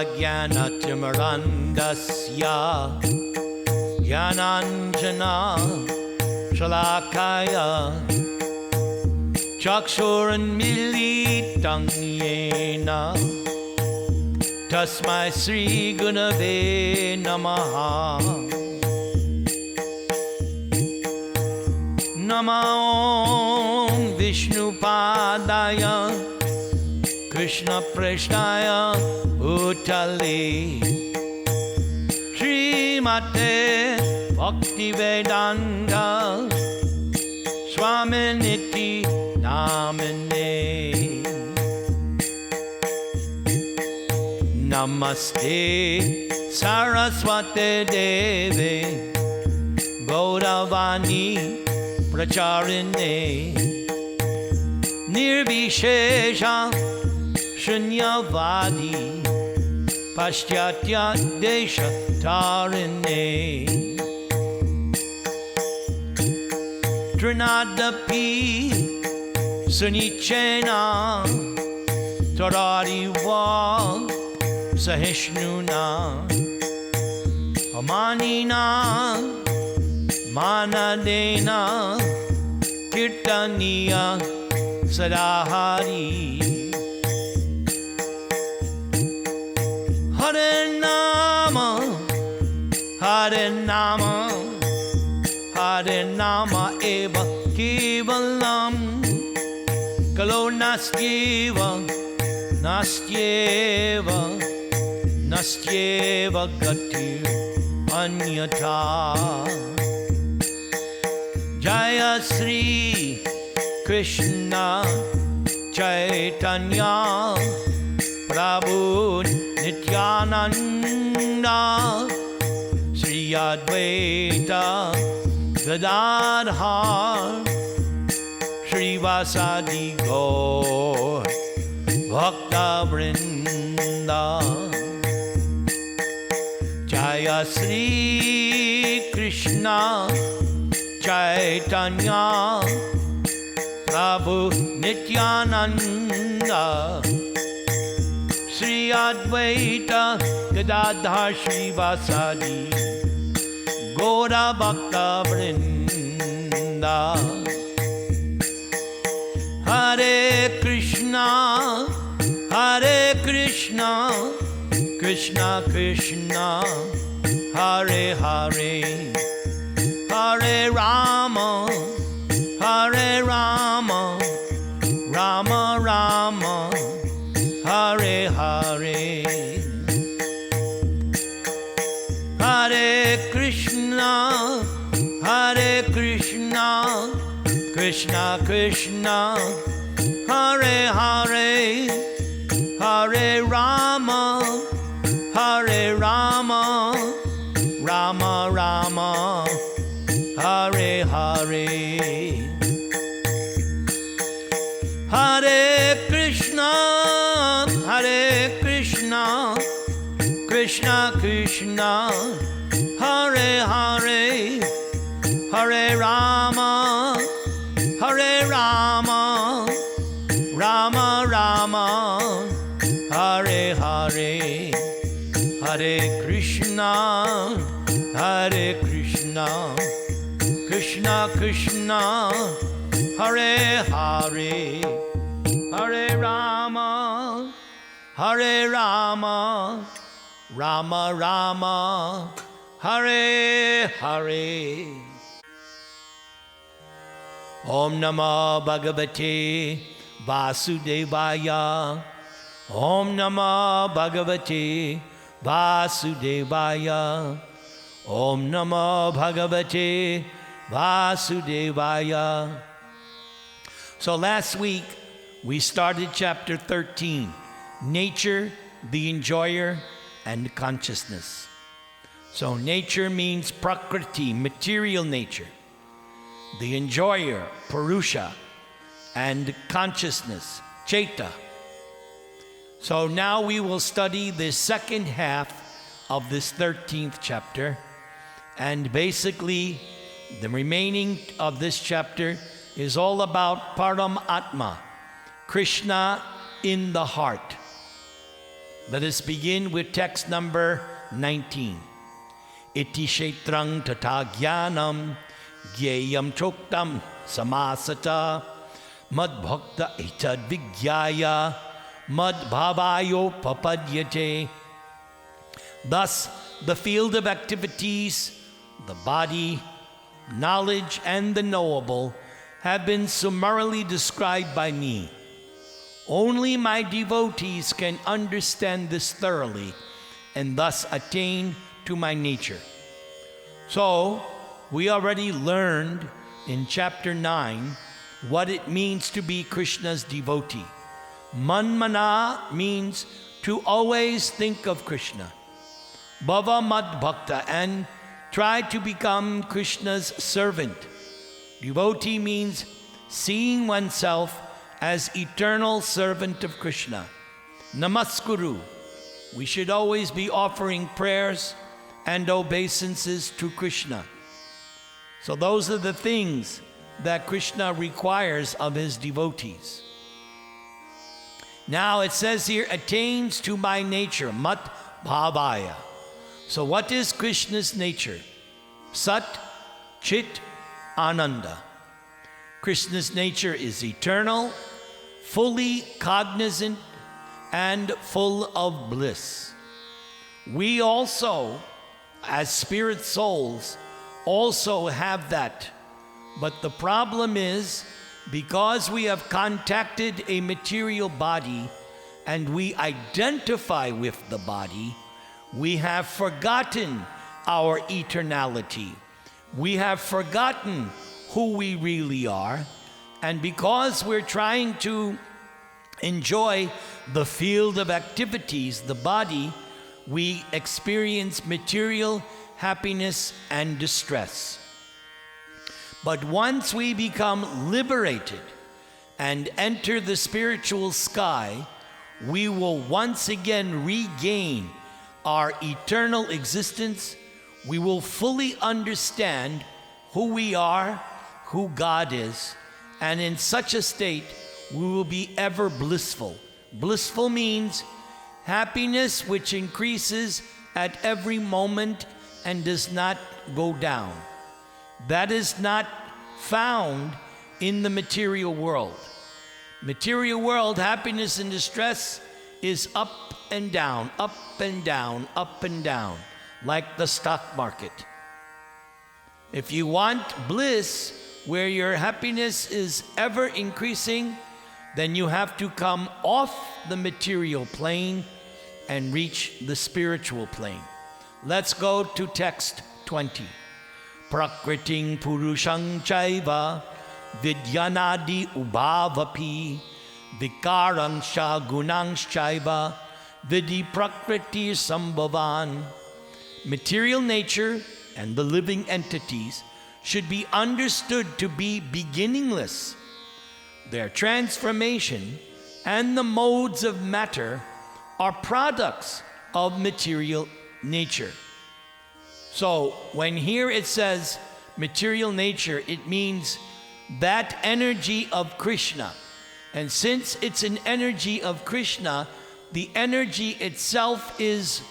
Ajnanatimrandasya Jnananjana Shalakaya Chakshurunmilitam Yena Tasmai Sri Gunave Namaha Namo Vishnupadaya Krishna Preshnaya Bhutale Srimate Bhaktivedanta Swaminiti Namine Namaste Saraswate Deve Gauravani Pracharine Nirvishesha Shunyavadi Paschatya Desha Tarine Trinadapi Sunichena Tarariva Sahishnuna Amanina Manadena Kirtaniya Sadahari Hare Nama Hare Nama Hare Nama Eva Kevalam Kalo Nastyeva Nastyeva Nastyeva Gatir Anyata Jaya Sri Krishna Chaitanya Prabhu Nityananda Sri Advaita Gadadhar Srivasadi Gaur Bhakta Vrinda Jaya Sri Krishna Chaitanya Prabhu Nityananda Sri Advaita Gadadhar Srivasadi Gaura Bhakta Vrinda Hare Krishna Krishna Krishna Hare Hare Hare Rama Rama Rama Hare Hare Hare Krishna Krishna Krishna Hare Hare Hare Rama Rama Rama Hare Hare Hare Krishna Krishna Krishna Hare Hare Hare Rama Rama Rama Hare Hare Hare Krishna Krishna Krishna Hare Hare Hare Rama Rama Rama Hare Hare Om Namah Bhagavate Vasudevaya Om Namah Bhagavate Vasudevaya Om Namah Bhagavate Vasudevaya. So last week we started chapter 13, Nature, the Enjoyer, and Consciousness. So nature means prakriti, material nature. The enjoyer, Purusha, and consciousness, Cheta. So now we will study the second half of this 13th chapter, and basically the remaining of this chapter is all about Param Atma, Krishna in the heart. Let us begin with text number 19. Iti kshetrang tata jnanam gyayam choktam samasata madbhakta etad vigyaya madbhavayo papadyate. Thus, the field of activities, the body, knowledge, and the knowable have been summarily described by me. Only my devotees can understand this thoroughly and thus attain to my nature. So, we already learned in chapter 9 what it means to be Krishna's devotee. Manmana means to always think of Krishna. Bhava mad bhakta, and try to become Krishna's servant. Devotee means seeing oneself as eternal servant of Krishna. Namaskuru. We should always be offering prayers and obeisances to Krishna. So those are the things that Krishna requires of his devotees. Now it says here, attains to my nature, mat bhavaya. So what is Krishna's nature? Sat, Chit, Ananda. Krishna's nature is eternal, fully cognizant, and full of bliss. We also, as spirit souls, also have that. But the problem is, because we have contacted a material body and we identify with the body, we have forgotten our eternality. We have forgotten who we really are. And because we're trying to enjoy the field of activities, the body, we experience material happiness and distress. But once we become liberated and enter the spiritual sky, we will once again regain our eternal existence. We will fully understand who we are, who God is, and in such a state, we will be ever blissful. Blissful means happiness which increases at every moment and does not go down. That is not found in the material world. Material world, happiness and distress is up and down, up and down, up and down, like the stock market. If you want bliss, where your happiness is ever increasing, then you have to come off the material plane and reach the spiritual plane. Let's go to text 20. Prakriting purushang chaiva vidyanadi ubhavapi vikarang sha gunang chaiva vidi prakriti sambhavan. Material nature and the living entities should be understood to be beginningless. Their transformation and the modes of matter are products of material nature. So when here it says material nature, it means that energy of Krishna. And since it's an energy of Krishna, the energy itself is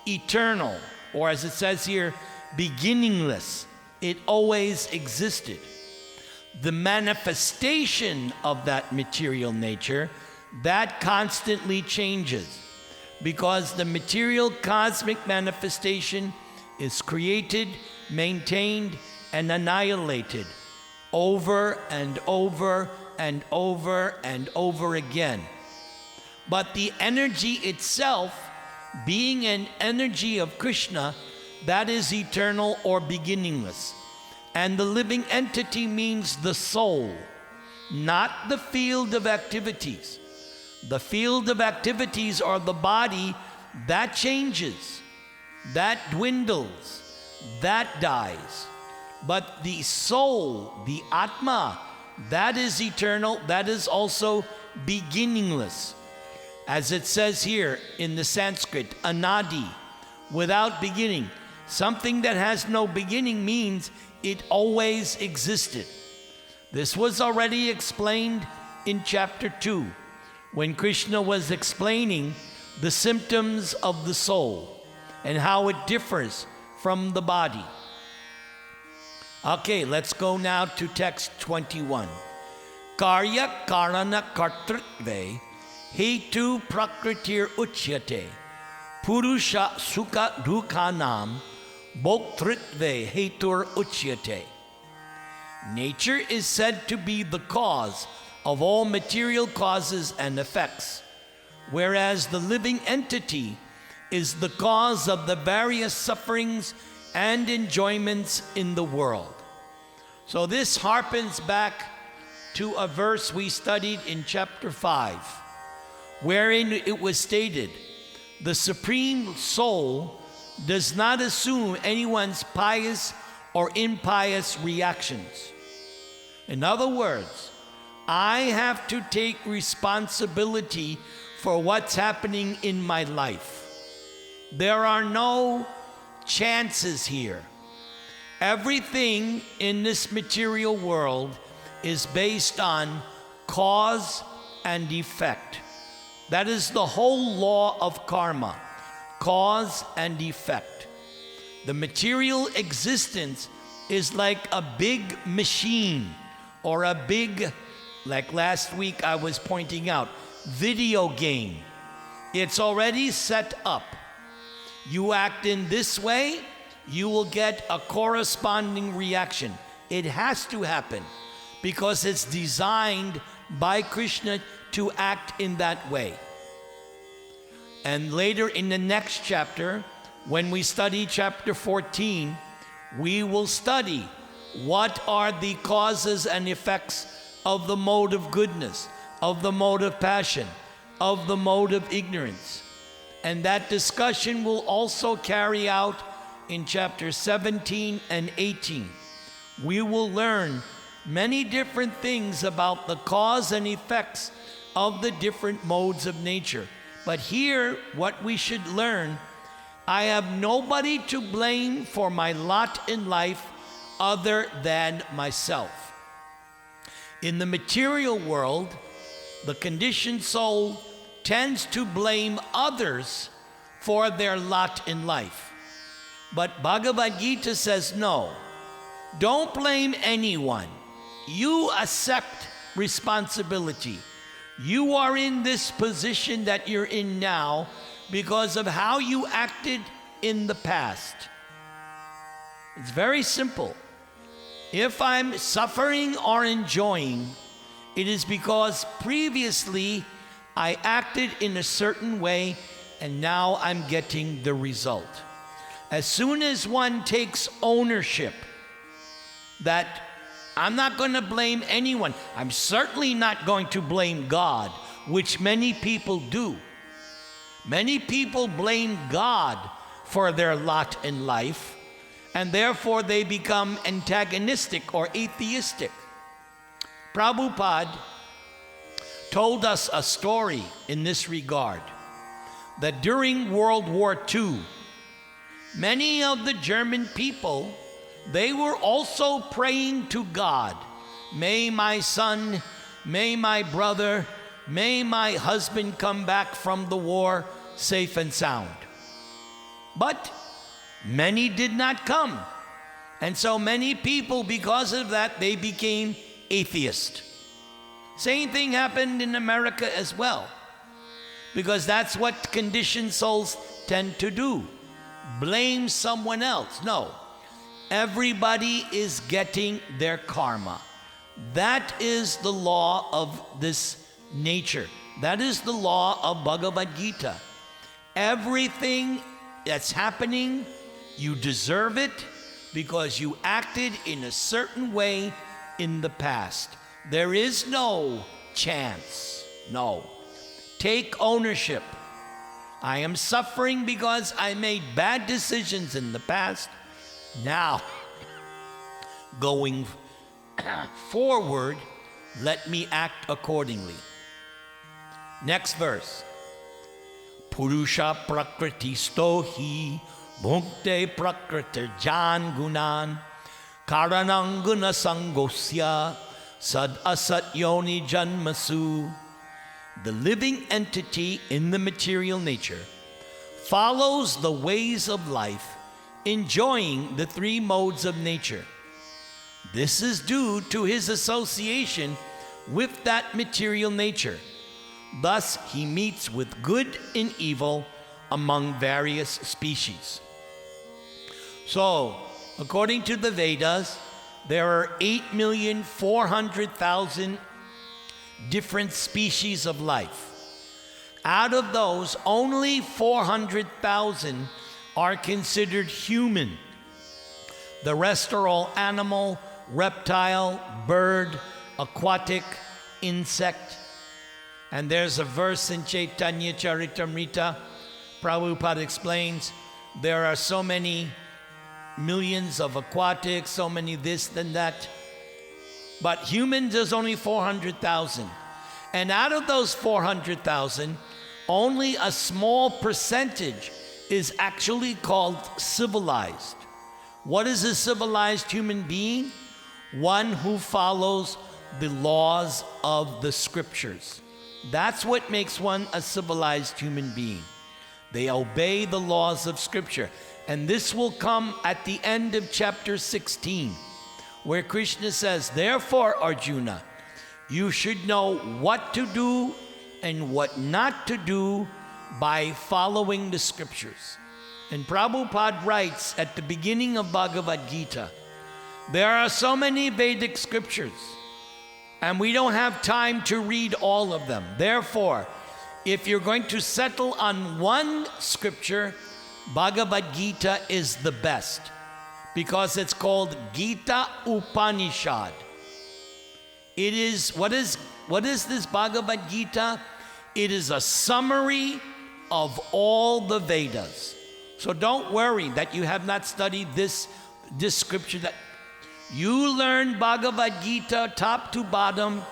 eternal, or as it says here, beginningless. It always existed. The manifestation of that material nature, that constantly changes, because the material cosmic manifestation is created, maintained, and annihilated over and over and over and over again. But the energy itself, being an energy of Krishna, that is eternal or beginningless. And the living entity means the soul, not the field of activities. The field of activities or the body, that changes, that dwindles, that dies. But the soul, the Atma, that is eternal, that is also beginningless. As it says here in the Sanskrit, anadi, without beginning. Something that has no beginning means it always existed. This was already explained in chapter 2, when Krishna was explaining the symptoms of the soul and how it differs from the body. Okay, let's go now to text 21. Karya karana kartrutve hetu prakritir uchyate purusha sukha dukhanam bhoktritve hetur uchyate. Nature is said to be the cause of all material causes and effects, whereas the living entity is the cause of the various sufferings and enjoyments in the world. So this harpens back to a verse we studied in chapter 5, wherein it was stated, the Supreme Soul does not assume anyone's pious or impious reactions. In other words, I have to take responsibility for what's happening in my life. There are no chances here. Everything in this material world is based on cause and effect. That is the whole law of karma, cause and effect. The material existence is like a big machine or a big, like last week I was pointing out, video game. It's already set up. You act in this way, you will get a corresponding reaction. It has to happen because it's designed by Krishna to act in that way. And later in the next chapter, when we study chapter 14, we will study what are the causes and effects of the mode of goodness, of the mode of passion, of the mode of ignorance. And that discussion will also carry out in chapter 17 and 18. We will learn many different things about the cause and effects of the different modes of nature. But here, what we should learn, I have nobody to blame for my lot in life other than myself. In the material world, the conditioned soul tends to blame others for their lot in life. But Bhagavad Gita says, no, don't blame anyone. You accept responsibility. You are in this position that you're in now because of how you acted in the past. It's very simple. If I'm suffering or enjoying, it is because previously I acted in a certain way and now I'm getting the result. As soon as one takes ownership that I'm not going to blame anyone, I'm certainly not going to blame God, which many people do. Many people blame God for their lot in life, and therefore they become antagonistic or atheistic. Prabhupada told us a story in this regard, that during World War II, many of the German people, they were also praying to God, may my son, may my brother, may my husband come back from the war safe and sound. But many did not come. And so many people, because of that, they became atheists. Same thing happened in America as well, because that's what conditioned souls tend to do. Blame someone else. No. Everybody is getting their karma. That is the law of this nature. That is the law of Bhagavad Gita. Everything that's happening, you deserve it because you acted in a certain way in the past. There is no chance. No. Take ownership. I am suffering because I made bad decisions in the past. Now, going forward, let me act accordingly. Next verse. Purusha prakriti stohi bhukte prakriti jan gunan karananguna sangosya sad asat yoni janmasu. the living entity in the material nature, follows the ways of life, enjoying the three modes of nature. This is due to his association with that material nature. Thus, he meets with good and evil among various species. So, according to the Vedas, there are 8,400,000 different species of life. Out of those, only 400,000 are considered human. The rest are all animal, reptile, bird, aquatic, insect. And there's a verse in Chaitanya Charitamrita, Prabhupada explains, there are so many millions of aquatics, so many this and that. But humans, there's only 400,000. And out of those 400,000, only a small percentage is actually called civilized. What is a civilized human being? One who follows the laws of the scriptures. That's what makes one a civilized human being. They obey the laws of scripture. And this will come at the end of chapter 16, where Krishna says, therefore, Arjuna, you should know what to do and what not to do by following the scriptures. And Prabhupada writes at the beginning of Bhagavad Gita, there are so many Vedic scriptures, and we don't have time to read all of them. Therefore, if you're going to settle on one scripture, Bhagavad Gita is the best, because it's called Gita Upanishad. It is, what is this Bhagavad Gita? It is a summary of all the Vedas. So don't worry that you have not studied this scripture. That you learn Bhagavad Gita top to bottom,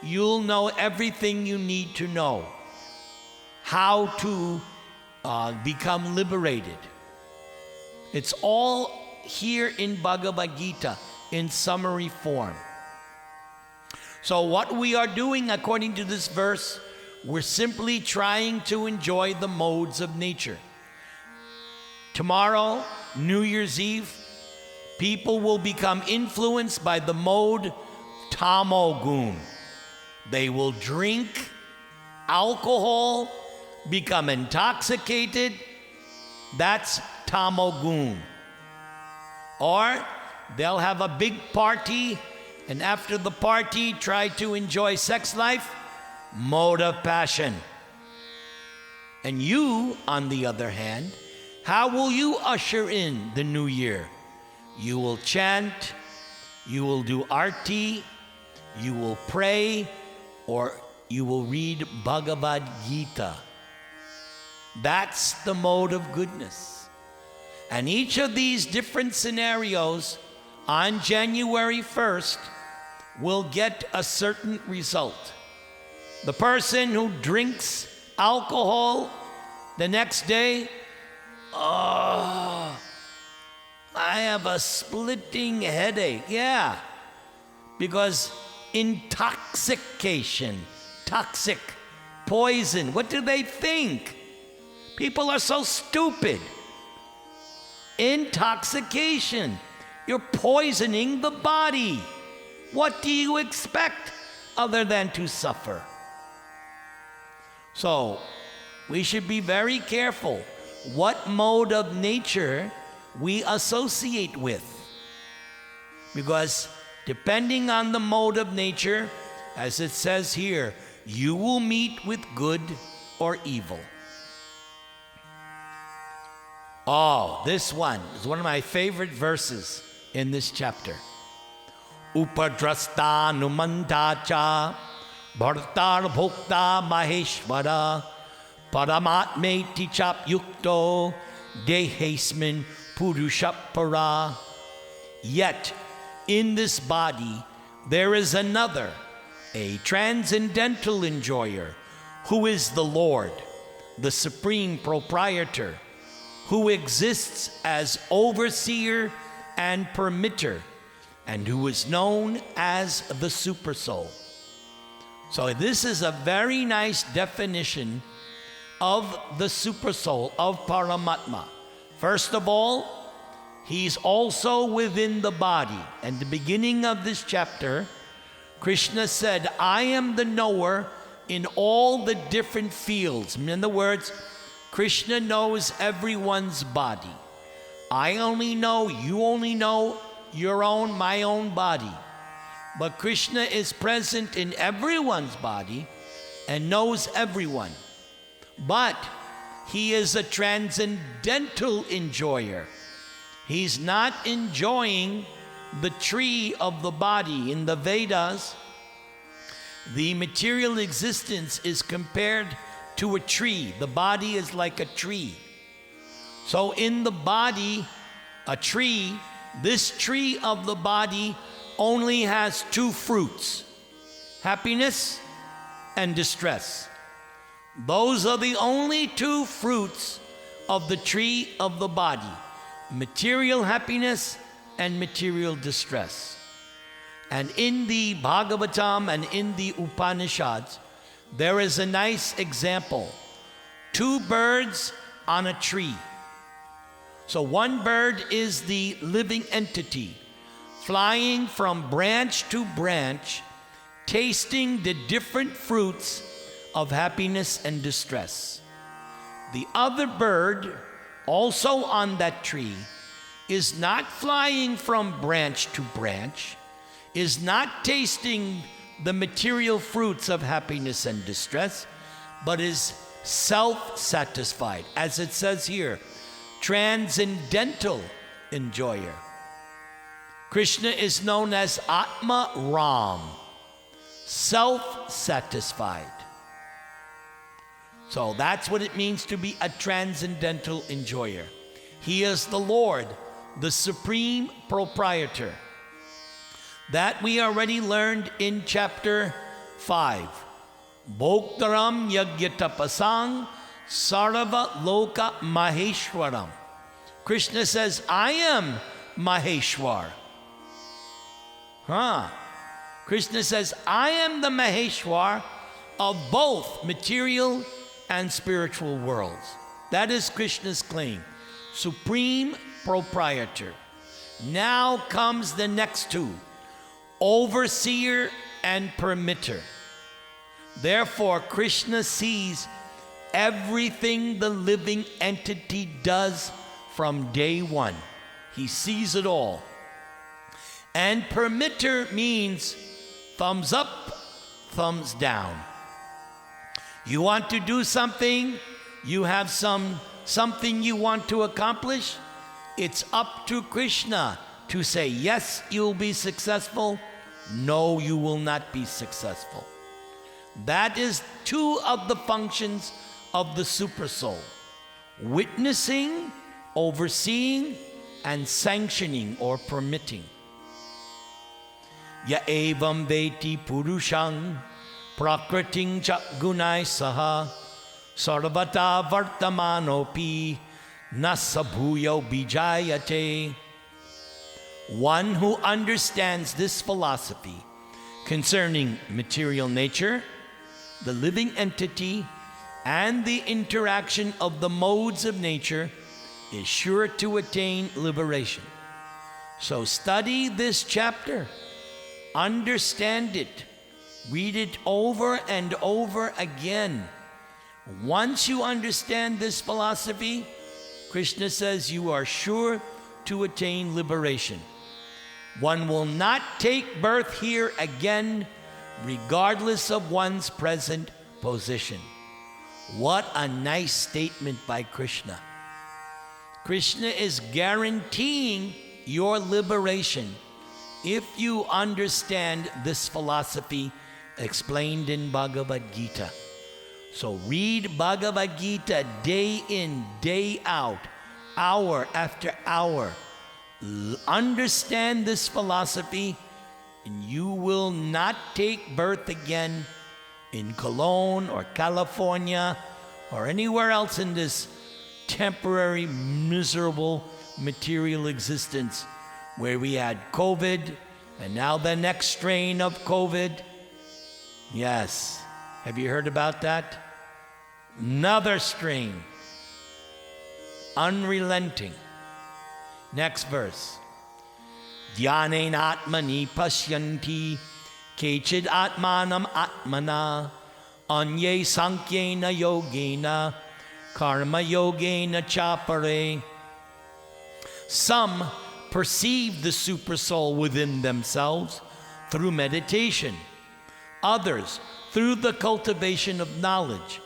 you'll know everything you need to know. How to become liberated. It's all here in Bhagavad Gita in summary form. So what we are doing according to this verse, we're simply trying to enjoy the modes of nature. Tomorrow, New Year's Eve, people will become influenced by the mode Tamogun. They will drink alcohol, become intoxicated. That's Tamogun. Or they'll have a big party, and after the party try to enjoy sex life, mode of passion. And you, on the other hand, how will you usher in the new year? You will chant, you will do arti, you will pray, or you will read Bhagavad Gita. That's the mode of goodness. And each of these different scenarios on January 1st will get a certain result. The person who drinks alcohol the next day, oh, I have a splitting headache. Yeah, because intoxication, toxic, poison. What do they think? People are so stupid. Intoxication. You're poisoning the body. What do you expect other than to suffer? So, we should be very careful what mode of nature we associate with. Because depending on the mode of nature, as it says here, you will meet with good or evil. Oh, this one is one of my favorite verses in this chapter. Upadrasta numantacha bhartar bhokta maheshvara paramatmeti chap yukto dehesmin purushapara. Yet in this body there is another, a transcendental enjoyer, who is the Lord, the supreme proprietor, who exists as overseer and permitter, and who is known as the Supersoul. So this is a very nice definition of the Supersoul, of Paramatma. First of all, he's also within the body. And the beginning of this chapter, Krishna said, I am the knower in all the different fields. In other words, Krishna knows everyone's body. I only know, you only know your own, my own body. But Krishna is present in everyone's body and knows everyone. But he is a transcendental enjoyer. He's not enjoying the tree of the body. In the Vedas, the material existence is compared to a tree. The body is like a tree. So in the body, a tree, this tree of the body only has two fruits, happiness and distress. Those are the only two fruits of the tree of the body, material happiness and material distress. And in the Bhagavatam and in the Upanishads, there is a nice example. Two birds on a tree. So one bird is the living entity, flying from branch to branch, tasting the different fruits of happiness and distress. The other bird, also on that tree, is not flying from branch to branch, is not tasting the material fruits of happiness and distress, but is self-satisfied. As it says here, transcendental enjoyer. Krishna is known as Atma Ram, self-satisfied. So that's what it means to be a transcendental enjoyer. He is the Lord, the supreme proprietor. That we already learned in chapter 5. Bhoktaram yagyatapasang sarva loka maheshwaram. Krishna says, I am Maheshwar. Krishna says, I am the Maheshwar of both material and spiritual worlds. That is Krishna's claim. Supreme proprietor. Now comes the next two. Overseer and permitter. Therefore, Krishna sees everything the living entity does from day one. He sees it all. And permitter means thumbs up, thumbs down. You want to do something, you have something you want to accomplish, it's up to Krishna to say, yes, you'll be successful, no, you will not be successful. That is two of the functions of the Supersoul. Witnessing, overseeing, and sanctioning or permitting. Ya evam veti purushang prakriting cha gunai saha sarvata vartamanopi nasabhuyo bijayate. One who understands this philosophy concerning material nature, the living entity, and the interaction of the modes of nature is sure to attain liberation. So study this chapter, understand it, read it over and over again. Once you understand this philosophy, Krishna says you are sure to attain liberation. One will not take birth here again, regardless of one's present position. What a nice statement by Krishna. Krishna is guaranteeing your liberation if you understand this philosophy explained in Bhagavad Gita. So read Bhagavad Gita day in, day out, hour after hour. Understand this philosophy, and you will not take birth again in Cologne or California or anywhere else in this temporary, miserable material existence where we had COVID and now the next strain of COVID. Yes. Have you heard about that? Another strain. Unrelenting. Next verse. Dhyanen atmani pasyanti kechid atmanam atmana anye sankyena yogena karma yogena chapare. Some perceive the supersoul within themselves through meditation, others through the cultivation of knowledge,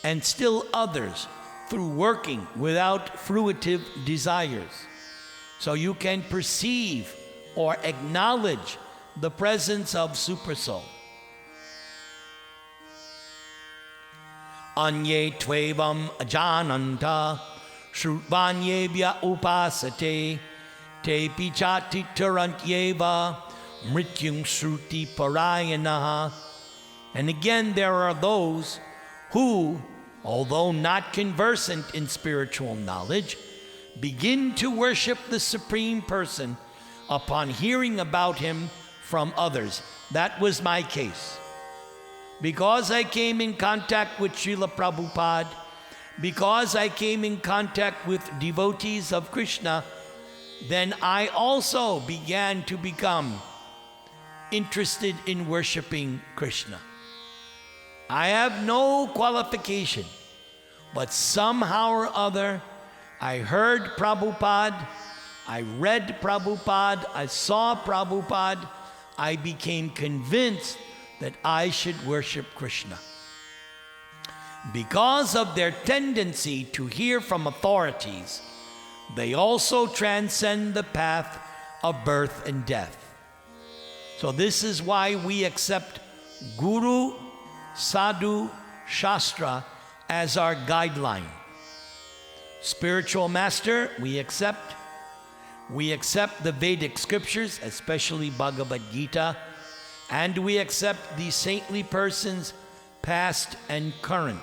and still others through working without fruitive desires. So you can perceive or acknowledge the presence of supersoul. Anye tvevam ajananta shruvanyebhya upasate te pichati tarantyeva mrityung shruti parayanaha. And again, there are those who, although not conversant in spiritual knowledge, begin to worship the Supreme Person upon hearing about him from others. That was my case. Because I came in contact with Srila Prabhupada, because I came in contact with devotees of Krishna, then I also began to become interested in worshiping Krishna. I have no qualification, but somehow or other, I heard Prabhupada, I read Prabhupada, I saw Prabhupada, I became convinced that I should worship Krishna. Because of their tendency to hear from authorities, they also transcend the path of birth and death. So this is why we accept Guru, Sadhu, Shastra as our guideline. Spiritual master, we accept. We accept the Vedic scriptures, especially Bhagavad Gita, and we accept the saintly persons, past and current.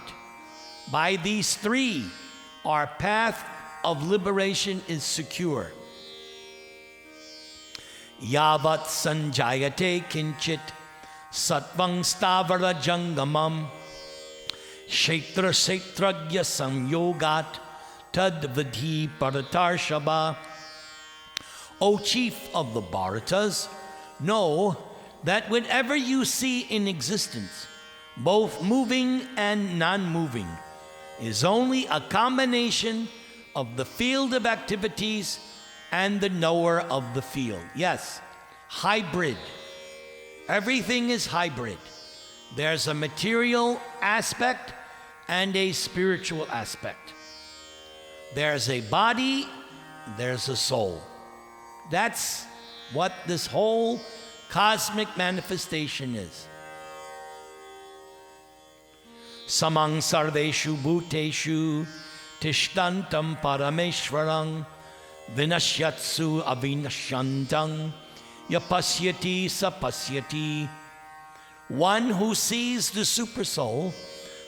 By these three, our path of liberation is secure. Yavat sanjayate kinchit satvang stavara jangamam kshetra kshetragya samyogat tad vidhi paratarshaba. O chief of the Bharatas, know that whatever you see in existence, both moving and non-moving, is only a combination of the field of activities and the knower of the field. Yes, hybrid. Everything is hybrid. There's a material aspect and a spiritual aspect. There's a body, there's a soul. That's what this whole cosmic manifestation is. Samang sarveshu bhuteshu tishtantam parameshwarang vinashyatsu avinashyantang yapasyati sapasyati. One who sees the supersoul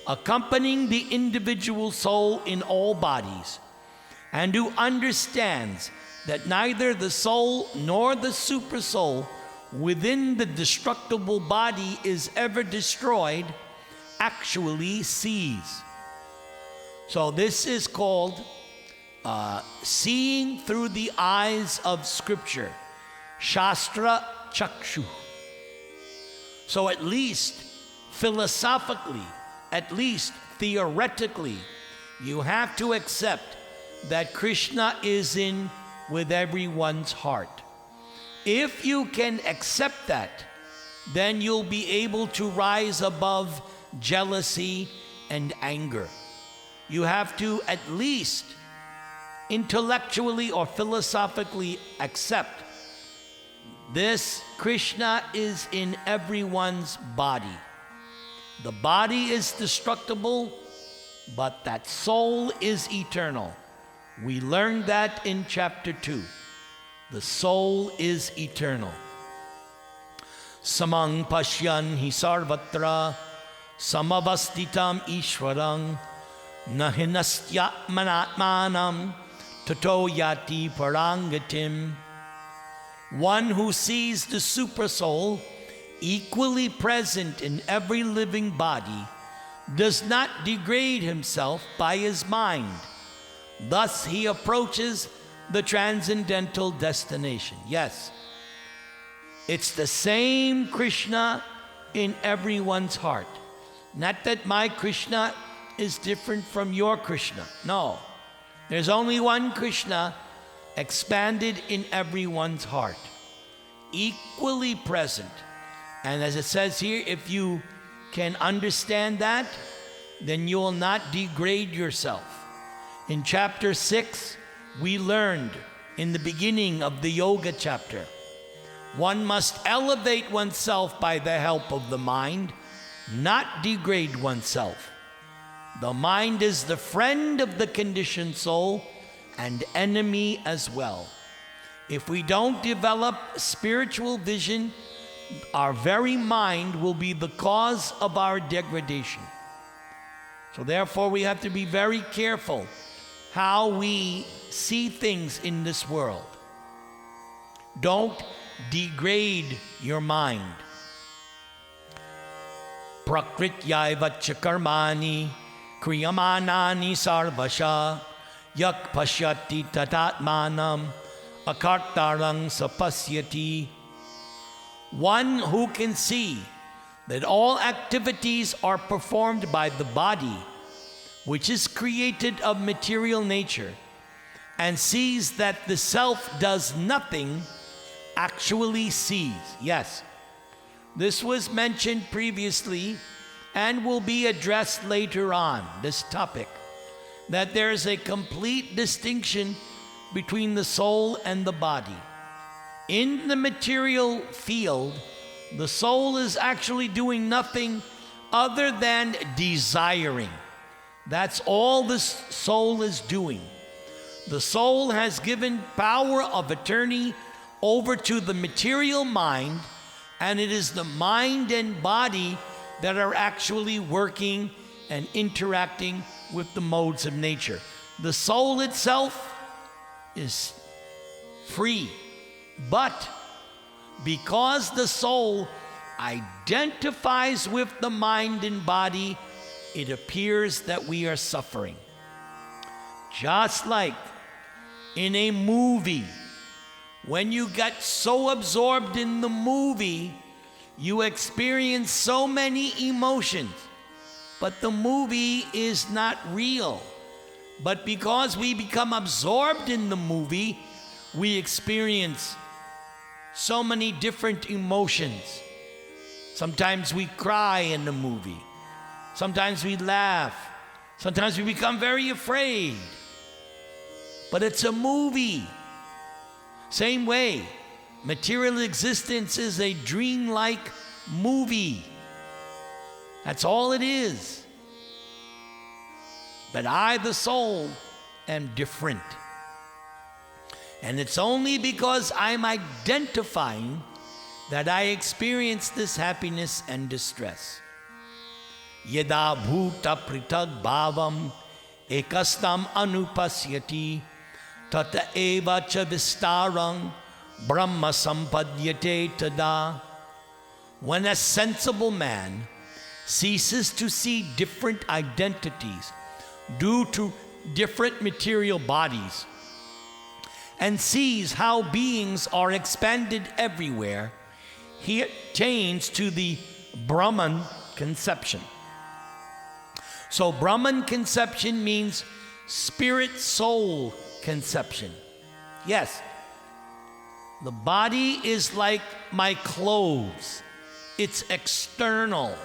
accompanying the individual soul in all bodies, and who understands that neither the soul nor the supersoul within the destructible body is ever destroyed, actually sees. So this is called seeing through the eyes of Scripture, Shastra Chakshu. So at least philosophically, at least theoretically, you have to accept that Krishna is in with everyone's heart. If you can accept that, then you'll be able to rise above jealousy and anger. You have to at least intellectually or philosophically accept this Krishna is in everyone's body. The body is destructible, but that soul is eternal. We learned that in chapter 2. The soul is eternal. Samang pashyan hi sarvatra samavastitam ishwarang nahinastya manatmanam tato yati parangatim. One who sees the supersoul equally present in every living body, does not degrade himself by his mind. Thus he approaches the transcendental destination. Yes, it's the same Krishna in everyone's heart. Not that my Krishna is different from your Krishna. No, there's only one Krishna expanded in everyone's heart, equally present. And as it says here, if you can understand that, then you will not degrade yourself. In chapter 6, we learned in the beginning of the yoga chapter, one must elevate oneself by the help of the mind, not degrade oneself. The mind is the friend of the conditioned soul and enemy as well. If we don't develop spiritual vision, our very mind will be the cause of our degradation. So therefore we have to be very careful how we see things in this world. Don't degrade your mind. Prakrityaiva karmani kriyamanani sarvasha yak pashyati tatatmanam akartarang sapasyati. One who can see that all activities are performed by the body, which is created of material nature, and sees that the self does nothing, actually sees. Yes, this was mentioned previously and will be addressed later on, this topic, that there is a complete distinction between the soul and the body. In the material field, the soul is actually doing nothing other than desiring. That's all the soul is doing. The soul has given power of attorney over to the material mind, and it is the mind and body that are actually working and interacting with the modes of nature. The soul itself is free, but because the soul identifies with the mind and body, it appears that we are suffering. Just like in a movie, when you get so absorbed in the movie, you experience so many emotions, but the movie is not real. But because we become absorbed in the movie, we experience so many different emotions. Sometimes we cry in the movie. Sometimes we laugh. Sometimes we become very afraid. But it's a movie. Same way, material existence is a dreamlike movie. That's all it is. But I, the soul, am different. And it's only because I'm identifying that I experience this happiness and distress. Yada bhuta pritag bhavam ekastam anupasyati tata eva cha vistarang brahma sampadyate tada. When a sensible man ceases to see different identities due to different material bodies and sees how beings are expanded everywhere, he attains to the Brahman conception. So Brahman conception means spirit-soul conception. Yes, the body is like my clothes. It's external.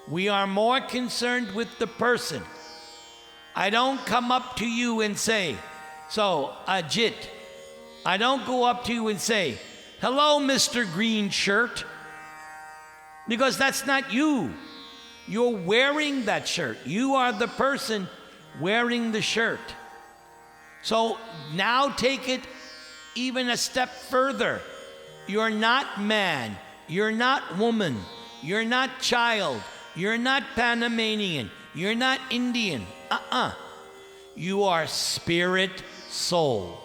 We are more concerned with the person. I don't come up to you and say, so, Ajit, I don't go up to you and say, hello, Mr. Green Shirt, because that's not you. You're wearing that shirt. You are the person wearing the shirt. So now take it even a step further. You're not man. You're not woman. You're not child. You're not Panamanian. You're not Indian. You are spirit soul.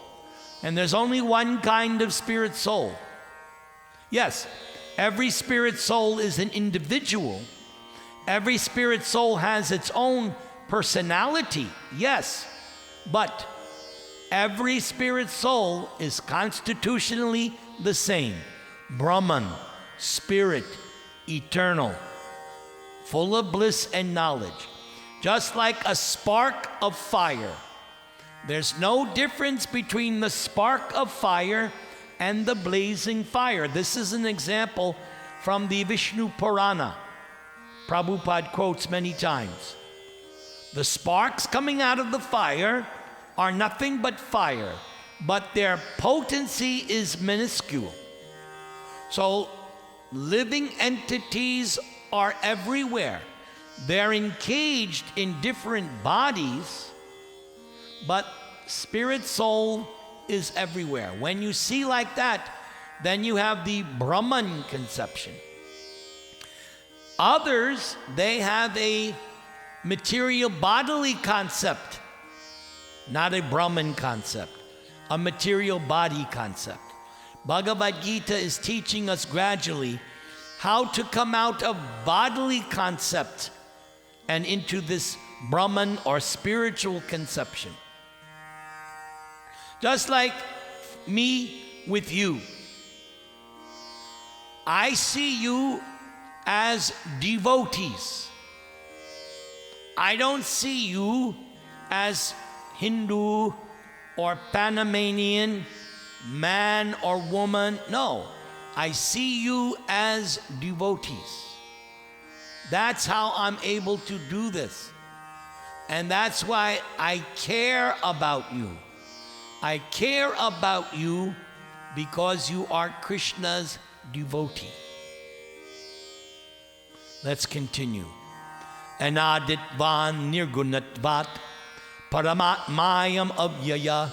And there's only one kind of spirit soul. Yes, Every spirit soul is an individual. Every spirit soul has its own personality, yes, but every spirit soul is constitutionally the same. Brahman, spirit, eternal, full of bliss and knowledge. Just like a spark of fire. There's no difference between the spark of fire and the blazing fire. This is an example from the Vishnu Purana. Prabhupada quotes many times. The sparks coming out of the fire are nothing but fire, but their potency is minuscule. So living entities are everywhere. They're encaged in different bodies, but spirit soul is everywhere. When you see like that, then you have the Brahman conception. Others, they have a material bodily concept, not a Brahman concept, a material body concept. Bhagavad Gita is teaching us gradually how to come out of bodily concept and into this Brahman or spiritual conception. Just like me with you. I see you as devotees. I don't see you as Hindu or Panamanian, man or woman. No, I see you as devotees. That's how I'm able to do this. And that's why I care about you. I care about you because you are Krishna's devotee. Let's continue. Anaditvan nirgunatvat paramatmayam avyaya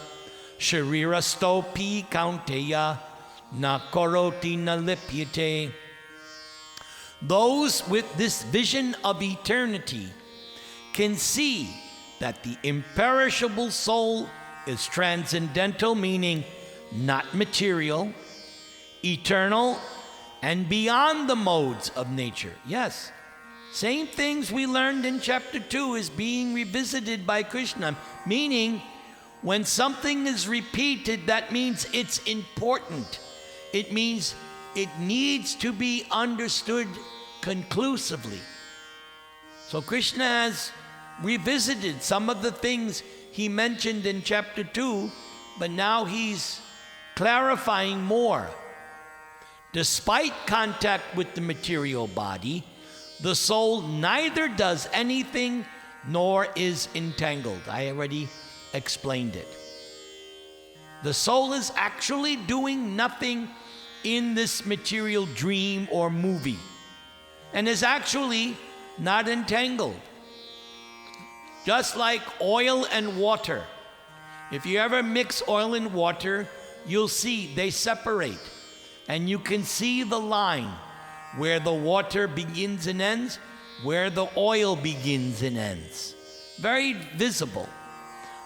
sharirastopi kaunteya na koroti na lipyate. Those with this vision of eternity can see that the imperishable soul is transcendental, meaning not material, eternal, and beyond the modes of nature. Yes, same things we learned in chapter 2 is being revisited by Krishna, meaning when something is repeated, that means it's important. It means it needs to be understood conclusively. So Krishna has revisited some of the things he mentioned in chapter 2, but now he's clarifying more. Despite contact with the material body, the soul neither does anything nor is entangled. I already explained it. The soul is actually doing nothing in this material dream or movie and is actually not entangled. Just like oil and water. If you ever mix oil and water, you'll see they separate. And you can see the line where the water begins and ends, where the oil begins and ends. Very visible.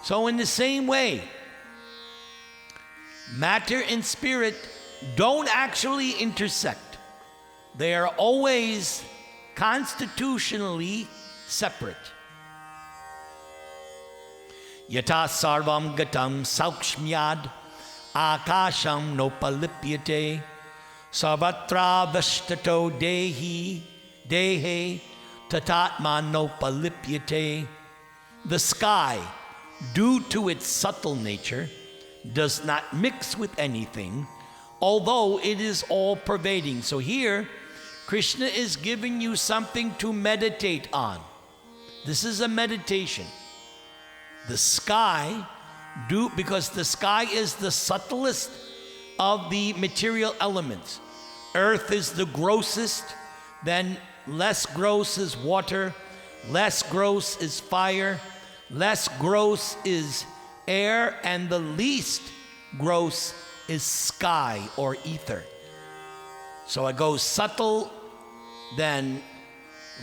So in the same way, matter and spirit don't actually intersect. They are always constitutionally separate. Yata sarvam gatam saukshmyad akasham nopalipyate sarvatra vashtato dehe tatatma nopalipyate. The sky, due to its subtle nature, does not mix with anything, although it is all-pervading. So here, Krishna is giving you something to meditate on. This is a meditation. The sky, because the sky is the subtlest of the material elements. Earth is the grossest, then less gross is water, less gross is fire, less gross is air, and the least gross is sky or ether. So it goes subtle, then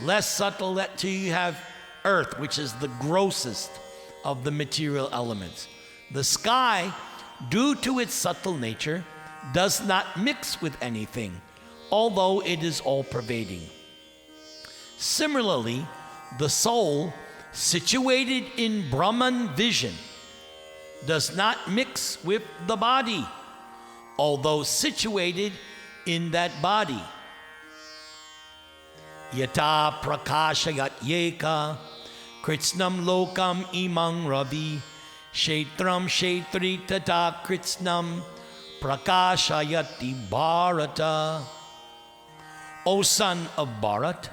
less subtle, till you have earth, which is the grossest of the material elements. The sky, due to its subtle nature, does not mix with anything, although it is all-pervading. Similarly, the soul, situated in Brahman vision, does not mix with the body, although situated in that body. Yata prakashayat yeka kritsnam lokam imang ravi kshetram kshetri tata kritsnam prakashayati bharata. O son of Bharat,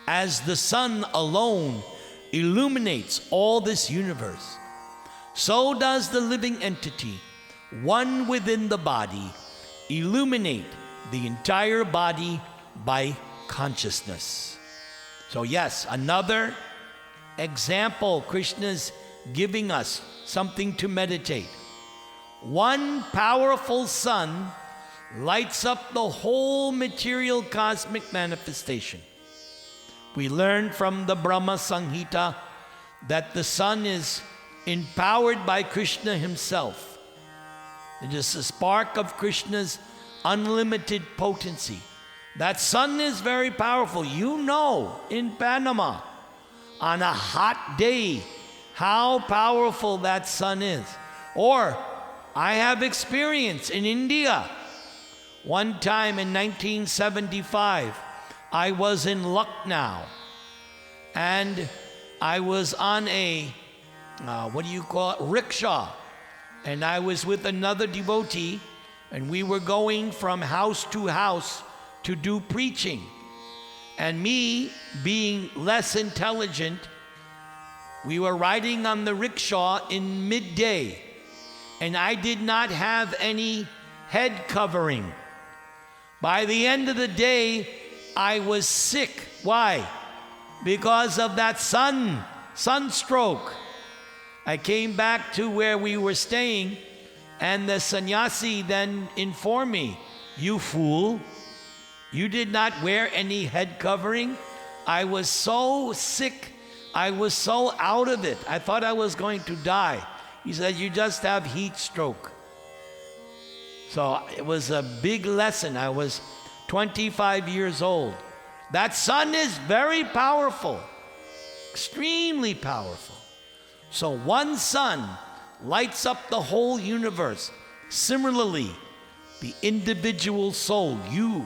as the sun alone illuminates all this universe, so does the living entity, one within the body, illuminate the entire body by consciousness. So yes, another example, Krishna's giving us something to meditate. One powerful sun lights up the whole material cosmic manifestation. We learn from the Brahma Samhita that the sun is empowered by Krishna himself. It is the spark of Krishna's unlimited potency. That sun is very powerful. You know, in Panama, on a hot day, how powerful that sun is. Or, I have experience in India. One time in 1975, I was in Lucknow, and I was on a, rickshaw. And I was with another devotee, and we were going from house to house to do preaching. And me, being less intelligent, we were riding on the rickshaw in midday, and I did not have any head covering. By the end of the day, I was sick. Why? Because of that sunstroke. I came back to where we were staying, and the sannyasi then informed me, "You fool, you did not wear any head covering." I was so sick, I was so out of it, I thought I was going to die. He said, "You just have heat stroke." So it was a big lesson. I was 25 years old. That sun is very powerful, extremely powerful. So one sun lights up the whole universe. Similarly, the individual soul, you,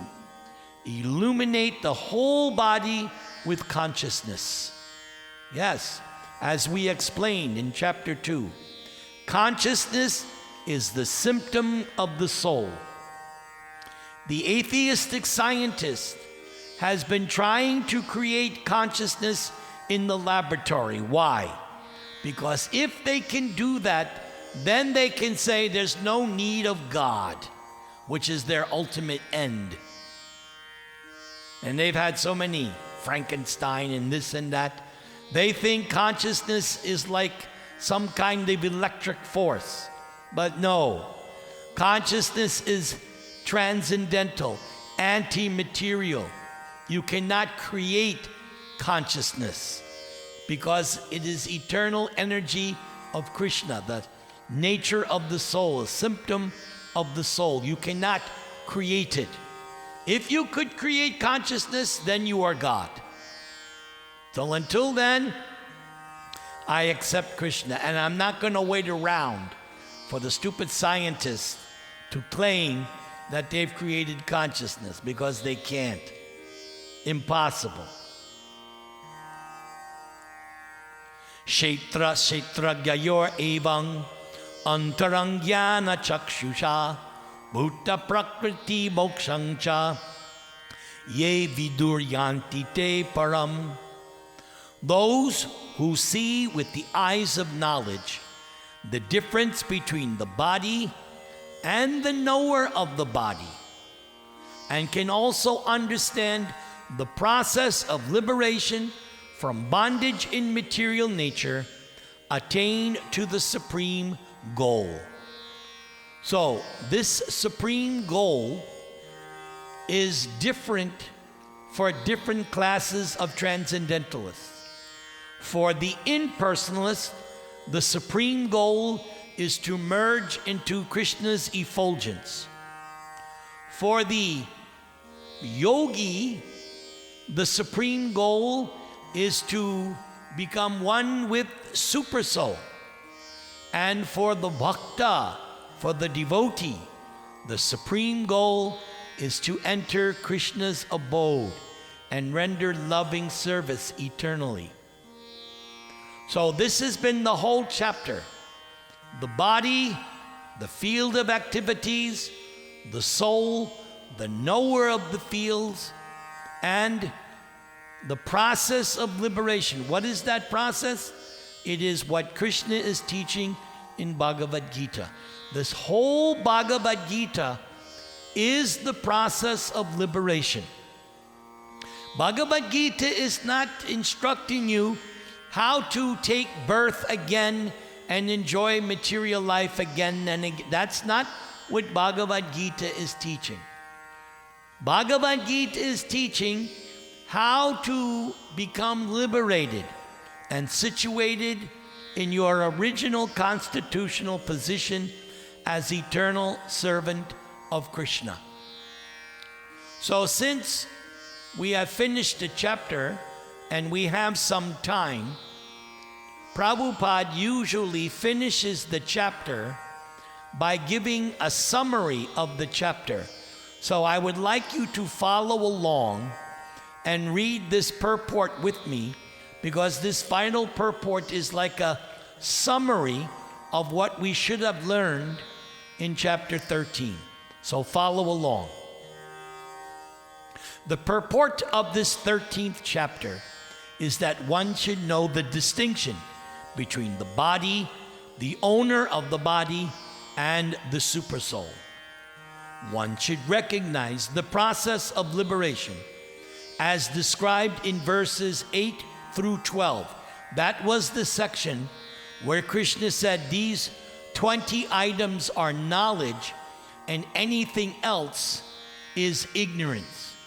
illuminate the whole body with consciousness. Yes, as we explained in chapter 2, consciousness is the symptom of the soul. The atheistic scientist has been trying to create consciousness in the laboratory. Why? Because if they can do that, then they can say there's no need of God, which is their ultimate end. And they've had so many Frankenstein and this and that. They think consciousness is like some kind of electric force. But no, consciousness is transcendental, anti-material. You cannot create consciousness, because it is eternal energy of Krishna, the nature of the soul, a symptom of the soul. You cannot create it. If you could create consciousness, then you are God. So until then, I accept Krishna, and I'm not going to wait around for the stupid scientists to claim that they've created consciousness, because they can't. Impossible. Kshetra kshetragyayor evang antarang jnana chakshusha bhuta prakriti mokshang cha ye vidur yanti te param. Those who see with the eyes of knowledge the difference between the body and the knower of the body, and can also understand the process of liberation from bondage in material nature, attain to the supreme goal. So this supreme goal is different for different classes of transcendentalists. For the impersonalist, the supreme goal is to merge into Krishna's effulgence. For the Yogi, the supreme goal is to become one with Super Soul. And for the bhakta, for the devotee, the supreme goal is to enter Krishna's abode and render loving service eternally. So this has been the whole chapter. The body, the field of activities, the soul, the knower of the fields, and the process of liberation. What is that process? It is what Krishna is teaching in Bhagavad Gita. This whole Bhagavad Gita is the process of liberation. Bhagavad Gita is not instructing you how to take birth again and enjoy material life again and again. That's not what Bhagavad Gita is teaching. Bhagavad Gita is teaching how to become liberated and situated in your original constitutional position as eternal servant of Krishna. So since we have finished the chapter and we have some time, Prabhupada usually finishes the chapter by giving a summary of the chapter. So I would like you to follow along and read this purport with me, because this final purport is like a summary of what we should have learned in chapter 13. So follow along. The purport of this 13th chapter is that one should know the distinction between the body, the owner of the body, and the super soul. One should recognize the process of liberation as described in verses 8 through 12. That was the section where Krishna said these 20 items are knowledge and anything else is ignorance.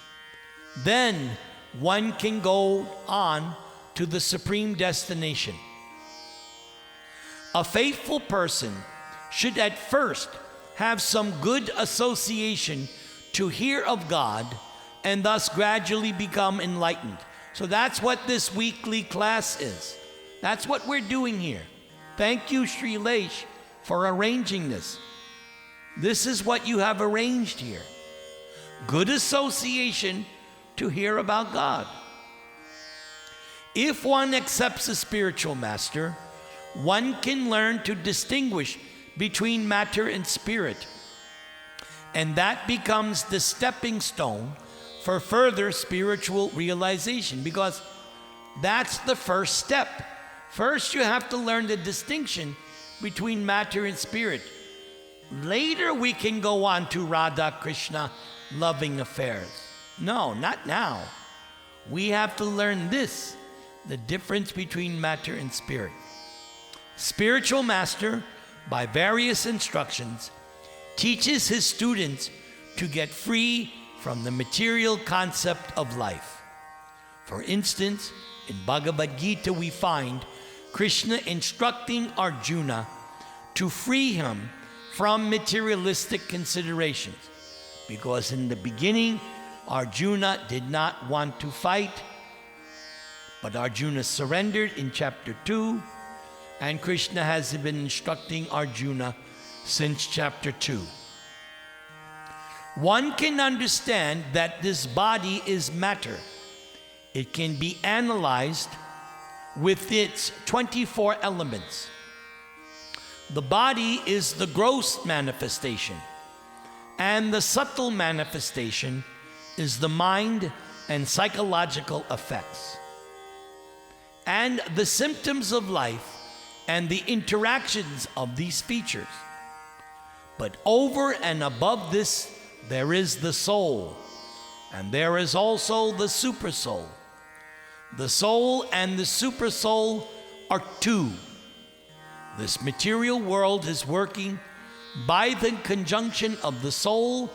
Then one can go on to the supreme destination. A faithful person should at first have some good association to hear of God and thus gradually become enlightened. So that's what this weekly class is. That's what we're doing here. Thank you, Sri Leish, for arranging this. This is what you have arranged here. Good association to hear about God. If one accepts a spiritual master, one can learn to distinguish between matter and spirit. And that becomes the stepping stone for further spiritual realization, because that's the first step. First, you have to learn the distinction between matter and spirit. Later, we can go on to Radha Krishna loving affairs. No, not now. We have to learn this, the difference between matter and spirit. Spiritual master, by various instructions, teaches his students to get free from the material concept of life. For instance, in Bhagavad Gita we find Krishna instructing Arjuna to free him from materialistic considerations, because in the beginning Arjuna did not want to fight, but Arjuna surrendered in chapter 2, and Krishna has been instructing Arjuna since chapter 2. One can understand that this body is matter. It can be analyzed with its 24 elements. The body is the gross manifestation, and the subtle manifestation is the mind and psychological effects. And the symptoms of life and the interactions of these features. But over and above this, there is the soul, and there is also the super soul. The soul and the super soul are two. This material world is working by the conjunction of the soul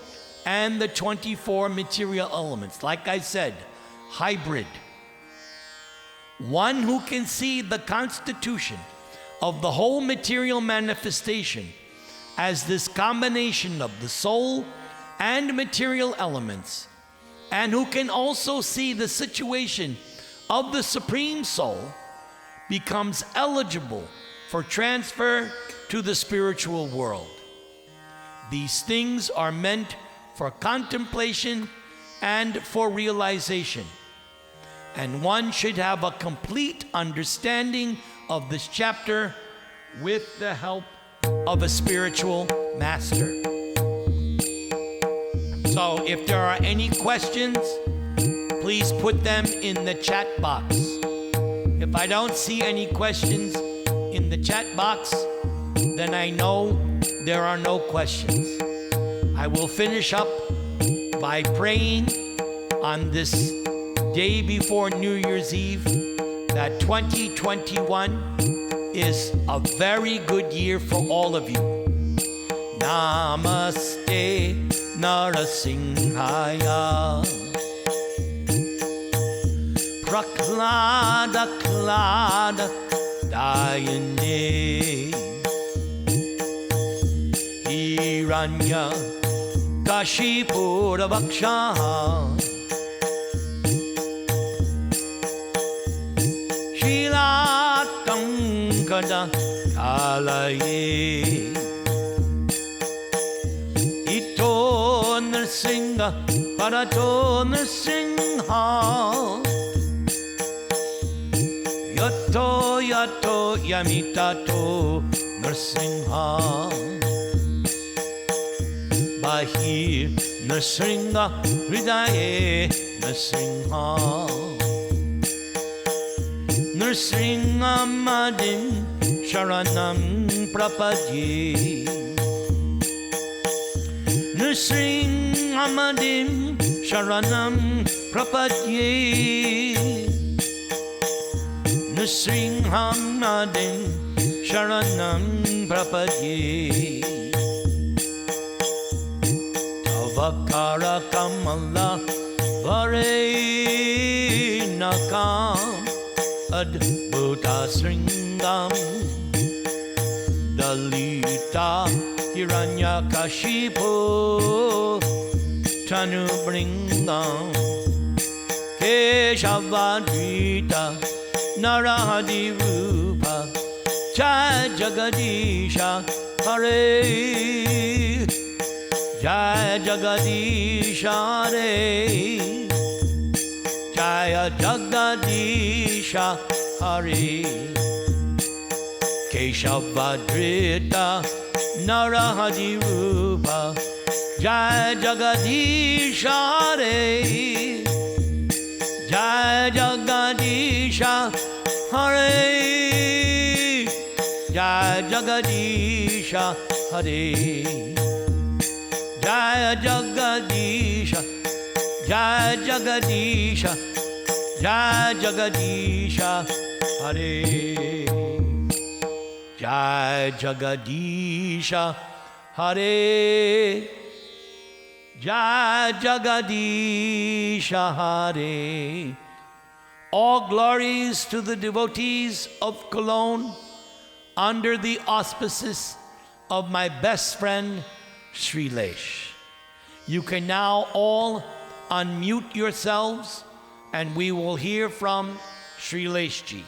and the 24 material elements. Like I said, hybrid. One who can see the constitution of the whole material manifestation as this combination of the soul and material elements and who can also see the situation of the Supreme Soul, becomes eligible for transfer to the spiritual world. These things are meant for contemplation and for realization, and one should have a complete understanding of this chapter with the help of a spiritual master. So if there are any questions, please put them in the chat box. If I don't see any questions in the chat box, then I know there are no questions. I will finish up by praying on this day before New Year's Eve that 2021 is a very good year for all of you. Namaste Narasimhaya Prahlada Klada Dayane Hiranya Kashipura Vaksha Shilatankada Kalaye Ito Nrsinga Parato Nrsinha Yato Yato Yamitato Nrsinha Bahir Nrsinga Hridaye Nrsinha Nrsinghamadim Sharanam Prapadye Nrsinghamadim Sharanam Prapadye Nrsinghamadim Sharanam Prapadye Tavakara Kamala Varenakam Adbhuta Sringam Dalita Hiranyakashipu Tanubringam Keshavadvita Narahadirupa Jai Jagadisha Hare Jai Jagadisha Hare Jaya Jagadisha Hare Keshavadrita Narahadirupa Jaya Jagadisha Hare Jaya Jagadisha Hare Jaya Jagadisha Hare Jaya Jagadisha Jai Jagadisha Jai Jagadisha Hare Jai Jagadisha Hare Jai Jagadisha Hare. All glories to the devotees of Cologne under the auspices of my best friend Shrilesh. You can now all unmute yourselves and we will hear from Shrilesh Ji.